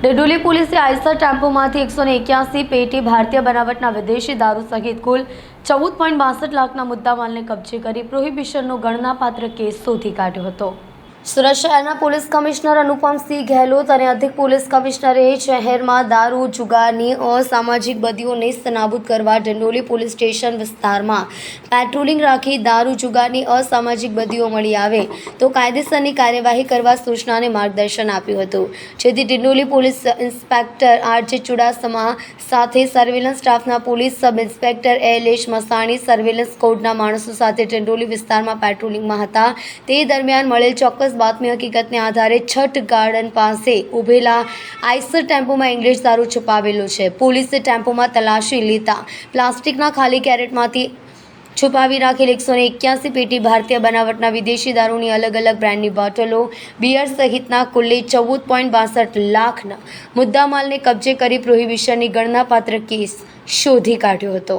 डिंडोली पुलिसे आयसर टेम्पोमांथी 181 पेटी भारतीय बनावटना विदेशी दारू सहित कुल 14.62 लाखना मुद्दामालने कब्जे કરી પ્રોહિબિશનનો ગણનાપાત્ર કેસ શોધી કાઢ્યો હતો। સુરત શહેરના પોલીસ કમિશનર અનુપમસિંહ ગહેલોત અને અધિક પોલીસ કમિશનરે શહેરમાં દારૂ જુગારની અસામાજિક બદીઓને નાબૂદ કરવા ડિંડોલી પોલીસ સ્ટેશન વિસ્તારમાં પેટ્રોલિંગ રાખી દારૂ જુગારની અસામાજિક બદીઓ મળી આવે તો કાયદેસરની કાર્યવાહી કરવા સૂચના અને માર્ગદર્શન આપ્યું હતું, જેથી Dindoli police inspector RJ Chudasama સાથે સર્વેલન્સ સ્ટાફના પોલીસ સબ ઇન્સ્પેક્ટર એલેશ મસાણી સર્વેલન્સ કોડના માણસો સાથે ડિંડોલી વિસ્તારમાં પેટ્રોલિંગમાં હતા। તે દરમિયાન મળેલ ચોક્કસ બાતમી હકીકતને આધારે છઠ ગાર્ડન પાસે ઉભેલા આઈસર ટેમ્પોમાં ઇંગ્લિશ દારૂ છુપાવેલો છે। પોલીસે ટેમ્પોમાં તલાશી લેતા પ્લાસ્ટિકના ખાલી કેરેટમાંથી છુપાવી રાખેલ 181 પેટી ભારતીય બનાવટના વિદેશી દારૂની અલગ અલગ બ્રાન્ડની બોટલો, બિયર સહિતના કુલ્લે 14.62 લાખના મુદ્દામાલને કબ્જે કરી પ્રોહિબિશનની ગણનાપાત્ર કેસ શોધી કાઢ્યો હતો।